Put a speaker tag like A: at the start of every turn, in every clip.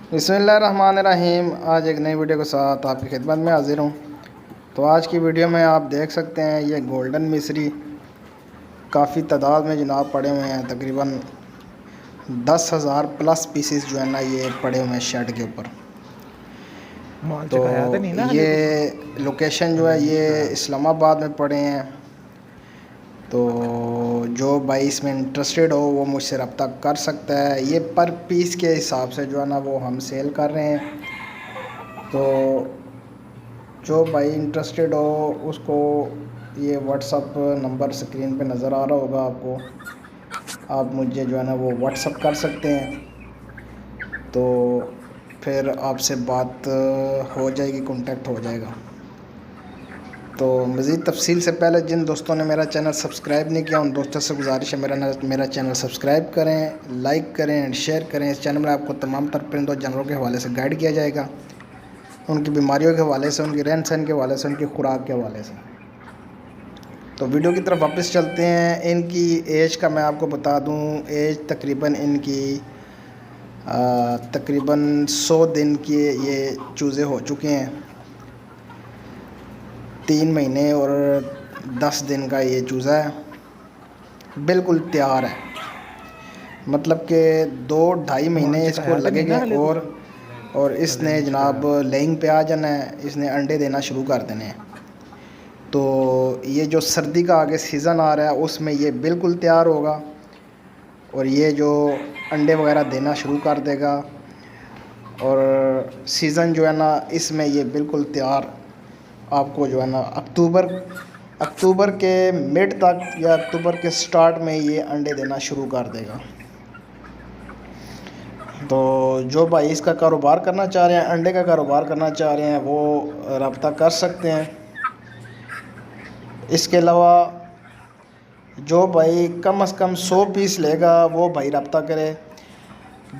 A: बिस्मिल्लाहिर्रहमानिर्रहीम। आज एक नई वीडियो के साथ आपकी खिदमत में हाजिर हूँ। तो आज की वीडियो में आप देख सकते हैं ये गोल्डन मिस्री काफ़ी तादाद में जनाब पड़े हुए हैं। तकरीबन 10,000 प्लस पीसेस जो है ना ये पड़े हुए हैं शेड के ऊपर। तो ये लोकेशन जो है ये इस्लामाबाद में पड़े हैं। तो जो भाई इसमें इंटरेस्टेड हो वो मुझसे रब्ता कर सकता है। ये पर पीस के हिसाब से जो है ना वो हम सेल कर रहे हैं। तो जो भाई इंटरेस्टेड हो उसको ये व्हाट्सअप नंबर स्क्रीन पे नज़र आ रहा होगा आपको, आप मुझे जो है ना वो व्हाट्सअप कर सकते हैं। तो फिर आपसे बात हो जाएगी, कांटेक्ट हो जाएगा। तो मज़ीद तफसील से पहले जिन दोस्तों ने मेरा चैनल सब्सक्राइब नहीं किया उन दोस्तों से गुजारिश है मेरा चैनल सब्सक्राइब करें, लाइक करें एंड शेयर करें। इस चैनल में आपको तमाम तर परिंदों जानवरों के हवाले से गाइड किया जाएगा, उनकी बीमारियों के हवाले से, उनकी रहन सहन के हवाले से, उनकी खुराक के हवाले से। तो वीडियो की तरफ वापस चलते हैं। इनकी एज का मैं आपको बता दूं, एज तकरीबन इनकी तकरीबन 100 दिन की ये चूज़े हो चुके हैं। 3 महीने और 10 दिन का ये चूज़ा है, बिल्कुल तैयार है। मतलब कि 2-2.5 महीने इसको लगेंगे और इसने जनाब लेइंग पे आ जाना है, इसने अंडे देना शुरू कर देने हैं। तो ये जो सर्दी का आगे सीज़न आ रहा है उसमें ये बिल्कुल तैयार होगा और ये जो अंडे वगैरह देना शुरू कर देगा। और सीज़न जो है ना इसमें ये बिल्कुल तैयार आपको जो है ना अक्टूबर के मिड तक या अक्टूबर के स्टार्ट में ये अंडे देना शुरू कर देगा। तो जो भाई इसका कारोबार करना चाह रहे हैं, अंडे का कारोबार करना चाह रहे हैं, वो रब्ता कर सकते हैं। इसके अलावा जो भाई कम से कम 100 पीस लेगा वो भाई रब्ता करे।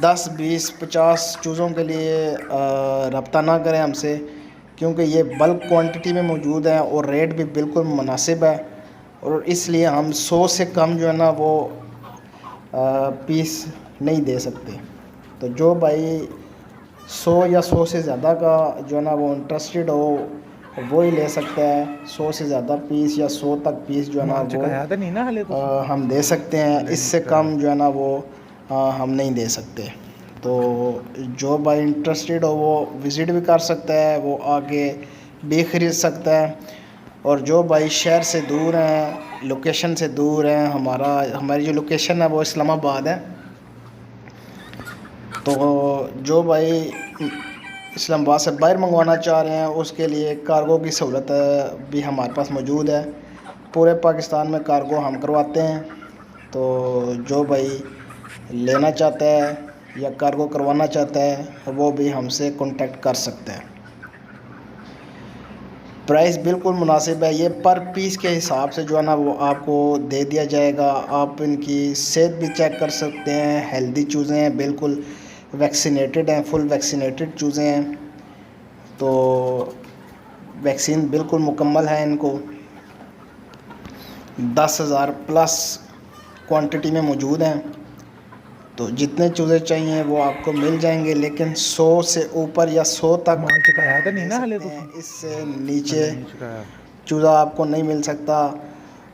A: 10, 20, 50 चूज़ों के लिए रब्ता ना करें हमसे, क्योंकि ये बल्क क्वांटिटी में मौजूद है और रेट भी बिल्कुल मुनासिब है। और इसलिए हम 100 से कम जो है ना वो पीस नहीं दे सकते। तो जो भाई 100 या 100 से ज़्यादा का जो है ना वो इंटरेस्टेड हो वो ही ले सकता है। 100 से ज़्यादा पीस या 100 तक पीस जो है ना वो हम दे सकते हैं। इससे कम जो है ना वो हम नहीं दे सकते। तो जो भाई इंटरेस्टेड हो वो विज़िट भी कर सकता है, वो आके भी ख़रीद सकता है। और जो भाई शहर से दूर हैं, लोकेशन से दूर हैं, हमारी जो लोकेशन है वो इस्लामाबाद है। तो जो भाई इस्लामाबाद से बाहर मंगवाना चाह रहे हैं उसके लिए कार्गो की सहूलत भी हमारे पास मौजूद है। पूरे पाकिस्तान में कार्गो हम करवाते हैं। तो जो भाई लेना चाहता है या कार्गो करवाना चाहता है वो भी हमसे कांटेक्ट कर सकते हैं। प्राइस बिल्कुल मुनासिब है। ये पर पीस के हिसाब से जो है ना वो आपको दे दिया जाएगा। आप इनकी सेहत भी चेक कर सकते हैं। हेल्दी चूज़े हैं, बिल्कुल वैक्सीनेटेड हैं, फुल वैक्सीनेटेड चूज़े हैं। तो वैक्सीन बिल्कुल मुकम्मल है। इनको 10,000 प्लस क्वांटिटी में मौजूद हैं। तो जितने चूज़े चाहिए वो आपको मिल जाएंगे, लेकिन 100 से ऊपर या 100 तक इससे नीचे चूज़ा आपको नहीं मिल सकता।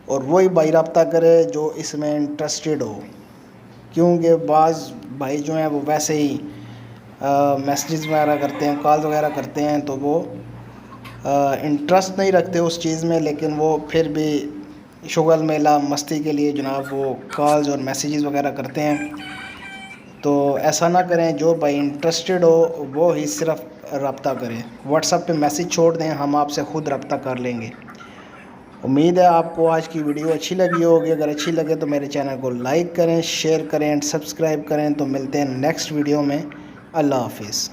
A: और वही भाई रब्ता करे जो इसमें इंटरेस्टेड हो, क्योंकि बाज़ भाई जो हैं वो वैसे ही मैसेजेस वगैरह करते हैं, कॉल वगैरह करते हैं, तो वो इंटरेस्ट नहीं रखते उस चीज़ में, लेकिन वो फिर भी शुगल मेला मस्ती के लिए जनाब वो कॉल्स और मैसेजेस वगैरह करते हैं। तो ऐसा ना करें। जो भाई इंटरेस्टेड हो वो ही सिर्फ रब्ता करें, व्हाट्सएप पे मैसेज छोड़ दें, हम आपसे ख़ुद रब्ता कर लेंगे। उम्मीद है आपको आज की वीडियो अच्छी लगी होगी। अगर अच्छी लगे तो मेरे चैनल को लाइक करें, शेयर करें एंड सब्सक्राइब करें। तो मिलते हैं नेक्स्ट वीडियो में। अल्लाह हाफिज़।